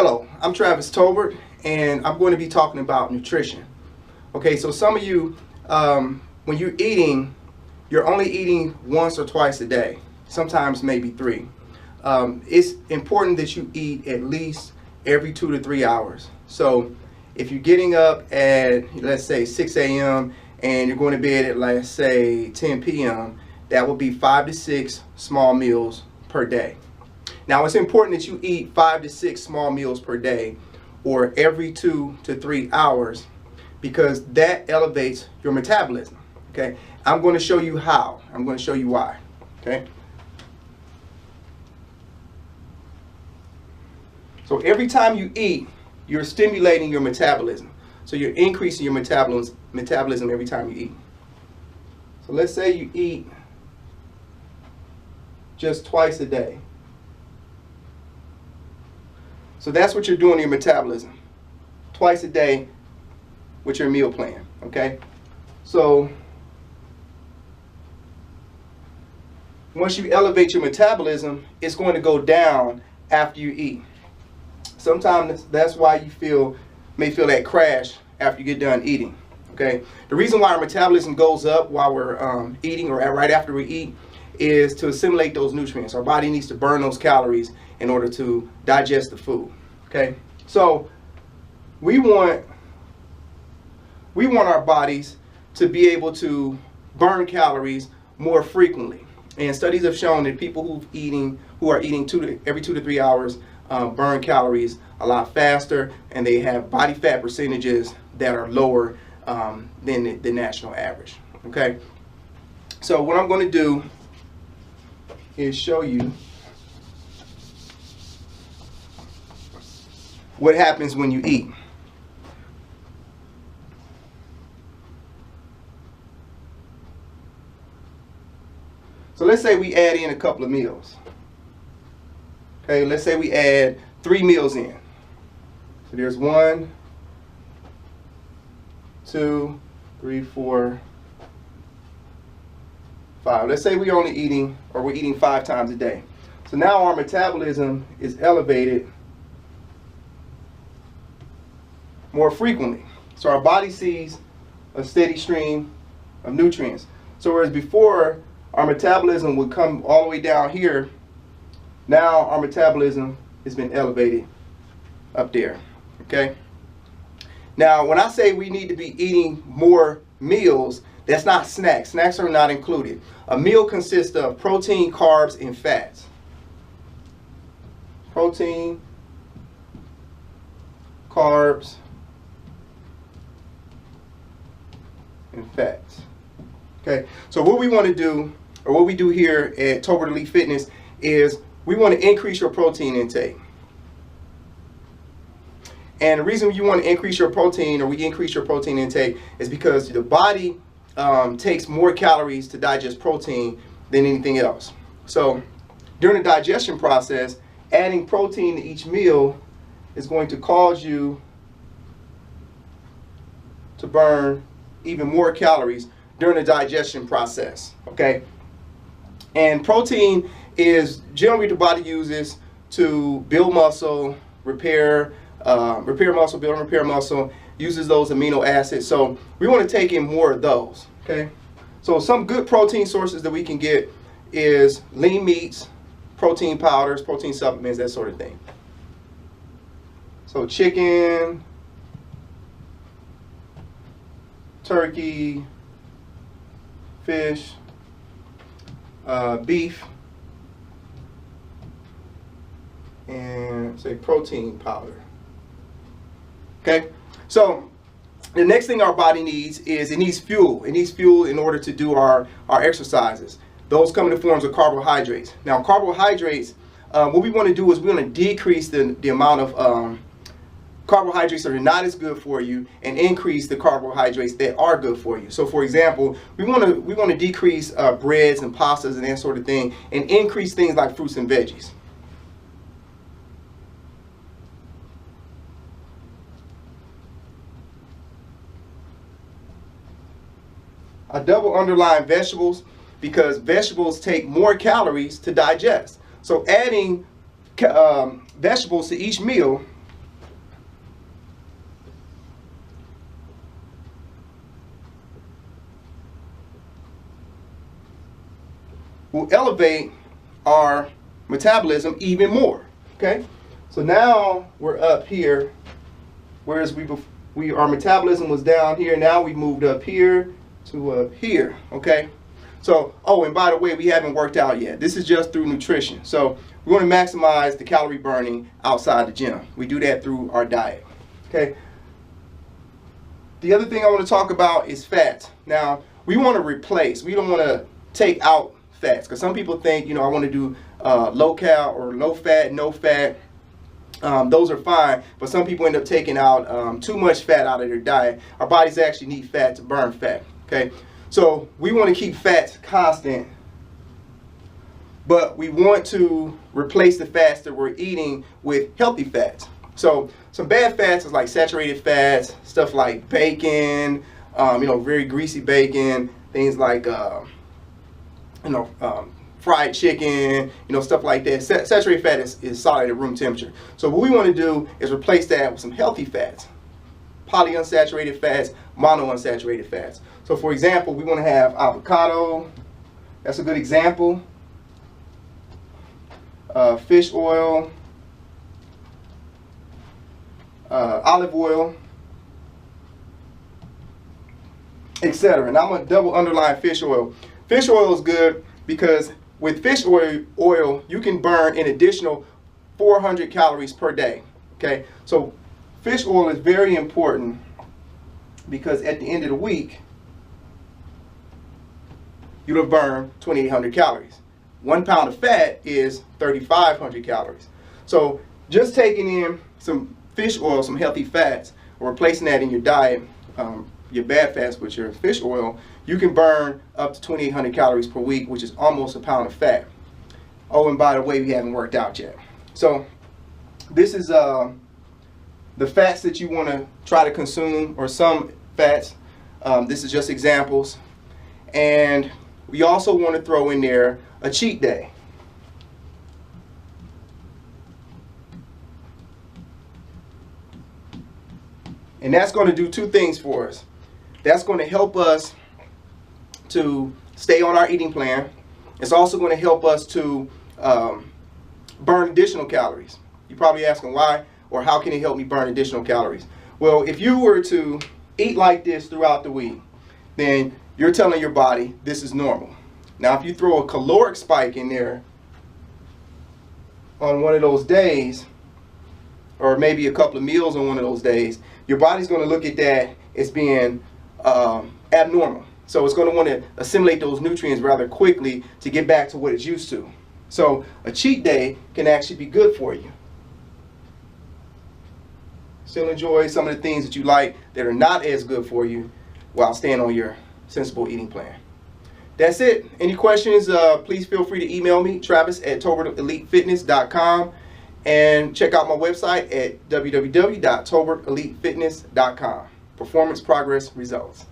Hello, I'm Travis Tolbert, and I'm going to be talking about nutrition. Okay, so some of you, when you're eating, you're only eating once or twice a day, sometimes maybe three. It's important that you eat at least every 2 to 3 hours. So if you're getting up at, let's say, 6 a.m. and you're going to bed at, let's say, 10 p.m., that will be 5 to 6 small meals per day. Now, it's important that you eat 5 to 6 small meals per day or every 2 to 3 hours because that elevates your metabolism. Okay, I'm going to show you how. I'm going to show you why. Okay. So every time you eat, you're stimulating your metabolism. So you're increasing your metabolism every time you eat. So let's say you eat just twice a day. So that's what you're doing in your metabolism. Twice a day with your meal plan, okay? So once you elevate your metabolism, it's going to go down after you eat. Sometimes that's why you may feel that crash after you get done eating, okay? The reason why our metabolism goes up while we're eating or right after we eat is to assimilate those nutrients. Our body needs to burn those calories in order to digest the food. Okay, so we want our bodies to be able to burn calories more frequently. And studies have shown that people who are eating every 2 to 3 hours burn calories a lot faster, and they have body fat percentages that are lower than the national average. Okay, so what I'm going to do is show you what happens when you eat. So let's say we add in a couple of meals. Okay, let's say we add 3 meals in. So there's 1, 2, 3, 4, 5. Let's say we're eating 5 times a day. So now our metabolism is elevated more frequently. So our body sees a steady stream of nutrients. So whereas before our metabolism would come all the way down here, now our metabolism has been elevated up there. Okay. Now, when I say we need to be eating more meals, that's not snacks. Snacks are not included. A meal consists of protein, carbs, and fats. Protein, carbs, and fats. Okay, so what we want to do, or what we do here at Tolbert Elite Fitness, is we want to increase your protein intake. And the reason you want to increase your protein, or we increase your protein intake, is because the body takes more calories to digest protein than anything else. So during the digestion process, adding protein to each meal is going to cause you to burn even more calories during the digestion process. Okay, and protein is generally what the body uses to build muscle, repair muscle, build and repair muscle, uses those amino acids. So we want to take in more of those. Okay, so some good protein sources that we can get is lean meats, protein powders, protein supplements, that sort of thing. So chicken, turkey, fish, beef, and say protein powder. Okay, so the next thing our body needs is it needs fuel. It needs fuel in order to do our exercises. Those come in the forms of carbohydrates. Now, carbohydrates, what we want to do is we want to decrease the amount of carbohydrates that are not as good for you and increase the carbohydrates that are good for you. So, for example, we want to decrease breads and pastas and that sort of thing, and increase things like fruits and veggies. I double underline vegetables because vegetables take more calories to digest. So adding vegetables to each meal will elevate our metabolism even more. Okay, so now we're up here, whereas our metabolism was down here. Now we moved up here to up here. Okay, so and by the way, we haven't worked out yet. This is just through nutrition. So we want to maximize the calorie burning outside the gym. We do that through our diet. Okay. The other thing I want to talk about is fats. Now, we want to replace. We don't want to take out fats, because some people think, I want to do low cal or low fat, no fat. Those are fine, but some people end up taking out too much fat out of their diet. Our bodies actually need fat to burn fat. Okay, so we want to keep fats constant, but we want to replace the fats that we're eating with healthy fats. So some bad fats is like saturated fats, stuff like bacon, very greasy bacon, things like fried chicken, stuff like that. Saturated fat is solid at room temperature. So what we want to do is replace that with some healthy fats, polyunsaturated fats, monounsaturated fats. So for example, we want to have avocado. That's a good example. Fish oil, olive oil, etc. And I'm going to double underline fish oil. Fish oil is good because with fish oil you can burn an additional 400 calories per day. Okay, so fish oil is very important because at the end of the week you'll have burned 2,800 calories. 1 pound of fat is 3,500 calories. So just taking in some fish oil, some healthy fats, or replacing that in your diet, your bad fats with your fish oil, you can burn up to 2,800 calories per week, which is almost a pound of fat. Oh, and by the way, we haven't worked out yet. So this is the fats that you want to try to consume, or some fats. This is just examples. And we also want to throw in there a cheat day. And that's going to do two things for us. That's going to help us to stay on our eating plan. It's also going to help us to burn additional calories. You're probably asking why, or how can it help me burn additional calories? Well, if you were to eat like this throughout the week, then you're telling your body this is normal. Now, if you throw a caloric spike in there on one of those days, or maybe a couple of meals on one of those days, your body's going to look at that as being abnormal. So it's going to want to assimilate those nutrients rather quickly to get back to what it's used to. So a cheat day can actually be good for you. Still enjoy some of the things that you like that are not as good for you while staying on your sensible eating plan. That's it. Any questions, please feel free to email me, Travis@TolbertEliteFitness.com, and check out my website at www.TolbertEliteFitness.com. Performance, progress, results.